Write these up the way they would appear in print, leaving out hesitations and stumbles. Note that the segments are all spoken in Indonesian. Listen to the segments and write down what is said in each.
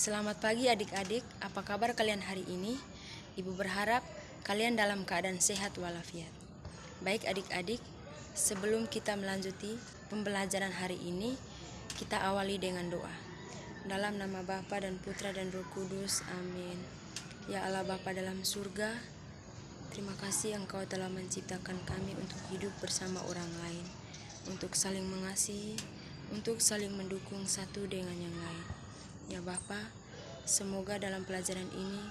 Selamat pagi adik-adik, apa kabar kalian hari ini? Ibu berharap kalian dalam keadaan sehat walafiat. Baik adik-adik, sebelum kita melanjuti pembelajaran hari ini, kita awali dengan doa. Dalam nama Bapa dan Putra dan Roh Kudus, amin. Ya Allah Bapa dalam surga, terima kasih Engkau telah menciptakan kami untuk hidup bersama orang lain, untuk saling mengasihi, untuk saling mendukung satu dengan yang lain. Ya Bapa, semoga dalam pelajaran ini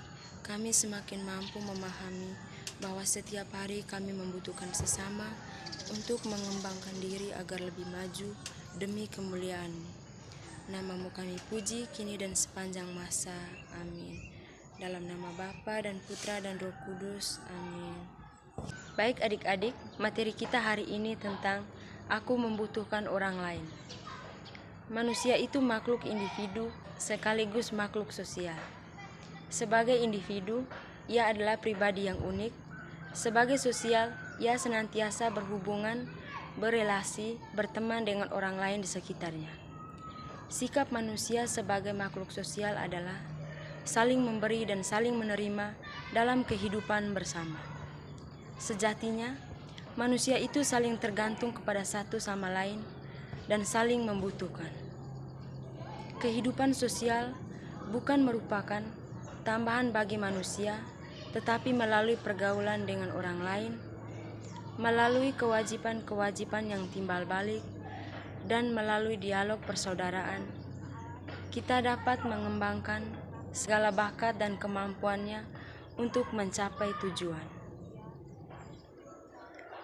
kami semakin mampu memahami bahwa setiap hari kami membutuhkan sesama untuk mengembangkan diri agar lebih maju demi kemuliaan-Mu. Nama-Mu kami puji kini dan sepanjang masa. Amin. Dalam nama Bapa dan Putra dan Roh Kudus. Amin. Baik adik-adik, materi kita hari ini tentang aku membutuhkan orang lain. Manusia itu makhluk individu sekaligus makhluk sosial. Sebagai individu, ia adalah pribadi yang unik. Sebagai sosial, ia senantiasa berhubungan, berelasi, berteman dengan orang lain di sekitarnya. Sikap manusia sebagai makhluk sosial adalah saling memberi dan saling menerima dalam kehidupan bersama. Sejatinya, manusia itu saling tergantung kepada satu sama lain dan saling membutuhkan. Kehidupan sosial bukan merupakan tambahan bagi manusia, tetapi melalui pergaulan dengan orang lain, melalui kewajiban-kewajiban yang timbal balik, dan melalui dialog persaudaraan, kita dapat mengembangkan segala bakat dan kemampuannya untuk mencapai tujuan.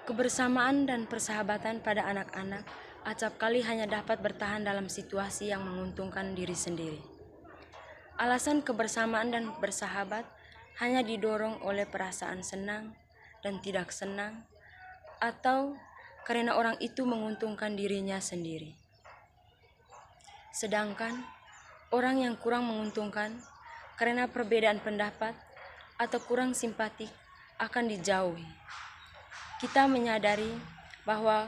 Kebersamaan dan persahabatan pada anak-anak acap kali hanya dapat bertahan dalam situasi yang menguntungkan diri sendiri. Alasan kebersamaan dan bersahabat hanya didorong oleh perasaan senang dan tidak senang, atau karena orang itu menguntungkan dirinya sendiri. Sedangkan orang yang kurang menguntungkan karena perbedaan pendapat atau kurang simpatik akan dijauhi. Kita menyadari bahwa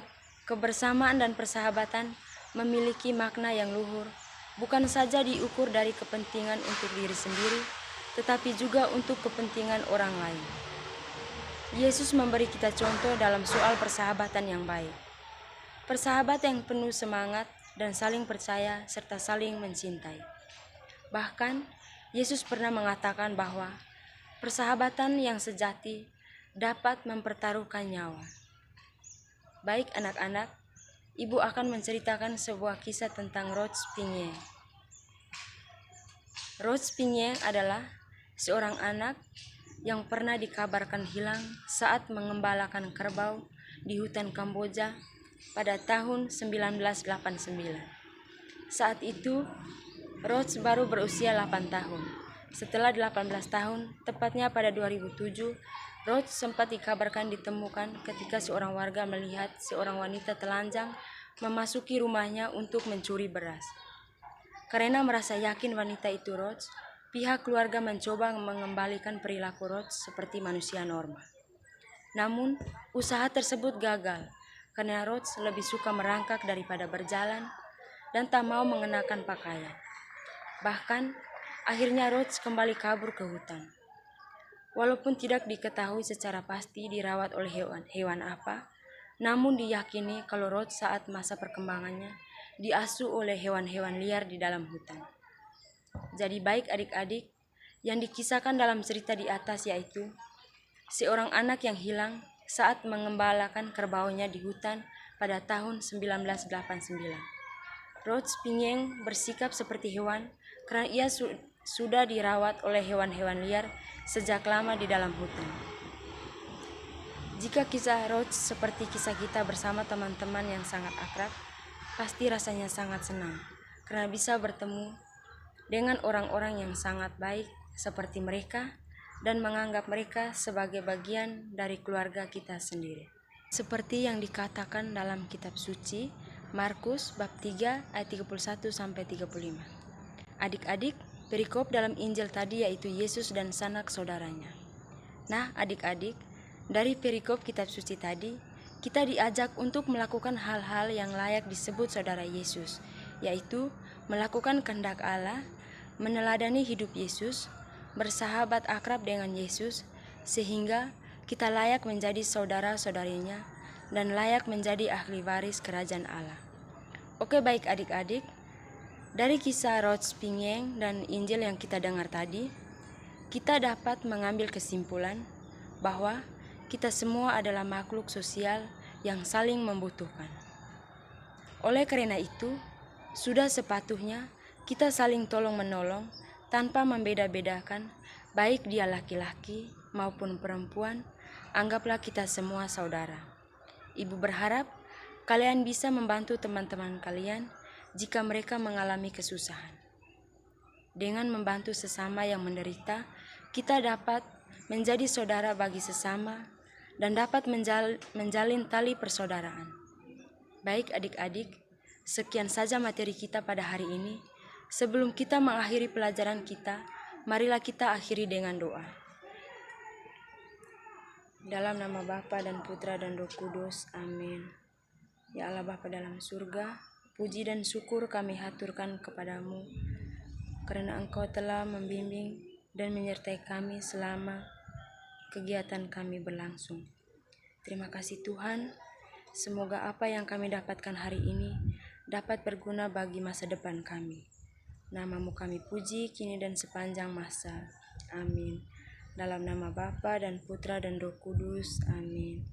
kebersamaan dan persahabatan memiliki makna yang luhur, bukan saja diukur dari kepentingan untuk diri sendiri, tetapi juga untuk kepentingan orang lain. Yesus memberi kita contoh dalam soal persahabatan yang baik. Persahabatan yang penuh semangat dan saling percaya serta saling mencintai. Bahkan, Yesus pernah mengatakan bahwa persahabatan yang sejati dapat mempertaruhkan nyawa. Baik anak-anak, Ibu akan menceritakan sebuah kisah tentang Robespierre. Robespierre adalah seorang anak yang pernah dikabarkan hilang saat mengembalakan kerbau di hutan Kamboja pada tahun 1989. Saat itu, Roach baru berusia 8 tahun. Setelah 18 tahun, tepatnya pada 2007, Roach sempat dikabarkan ditemukan ketika seorang warga melihat seorang wanita telanjang memasuki rumahnya untuk mencuri beras. Karena merasa yakin wanita itu Roach, pihak keluarga mencoba mengembalikan perilaku Roach seperti manusia normal. Namun, usaha tersebut gagal karena Roach lebih suka merangkak daripada berjalan dan tak mau mengenakan pakaian. Bahkan, akhirnya Roach kembali kabur ke hutan. Walaupun tidak diketahui secara pasti dirawat oleh hewan apa, namun diyakini kalau Roach saat masa perkembangannya diasuh oleh hewan-hewan liar di dalam hutan. Jadi baik adik-adik, yang dikisahkan dalam cerita di atas yaitu seorang anak yang hilang saat mengembalakan kerbaunya di hutan pada tahun 1989. Robespierre bersikap seperti hewan karena ia sudah dirawat oleh hewan-hewan liar sejak lama di dalam hutan. Jika kisah Roach seperti kisah kita bersama teman-teman yang sangat akrab, pasti rasanya sangat senang karena bisa bertemu dengan orang-orang yang sangat baik seperti mereka dan menganggap mereka sebagai bagian dari keluarga kita sendiri. Seperti yang dikatakan dalam kitab suci Markus bab 3 ayat 31-35. Adik-adik, perikop dalam Injil tadi yaitu Yesus dan sanak saudaranya. Nah, adik-adik, dari perikop kitab suci tadi, kita diajak untuk melakukan hal-hal yang layak disebut saudara Yesus, yaitu melakukan kehendak Allah, meneladani hidup Yesus, bersahabat akrab dengan Yesus, sehingga kita layak menjadi saudara-saudarinya dan layak menjadi ahli waris kerajaan Allah. Oke, baik adik-adik, dari kisah Rots Pingyeng dan Injil yang kita dengar tadi, kita dapat mengambil kesimpulan bahwa kita semua adalah makhluk sosial yang saling membutuhkan. Oleh karena itu, sudah sepatutnya kita saling tolong-menolong tanpa membeda-bedakan, baik dia laki-laki maupun perempuan. Anggaplah kita semua saudara. Ibu berharap kalian bisa membantu teman-teman kalian jika mereka mengalami kesusahan. Dengan membantu sesama yang menderita, kita dapat menjadi saudara bagi sesama dan dapat menjalin tali persaudaraan. Baik adik-adik, sekian saja materi kita pada hari ini. Sebelum kita mengakhiri pelajaran kita, marilah kita akhiri dengan doa. Dalam nama Bapa dan Putra dan Roh Kudus, amin. Ya Allah Bapa dalam surga, puji dan syukur kami haturkan kepadamu, karena Engkau telah membimbing dan menyertai kami selama kegiatan kami berlangsung. Terima kasih Tuhan, semoga apa yang kami dapatkan hari ini dapat berguna bagi masa depan kami. Namamu kami puji kini dan sepanjang masa. Amin. Dalam nama Bapa dan Putra dan Roh Kudus. Amin.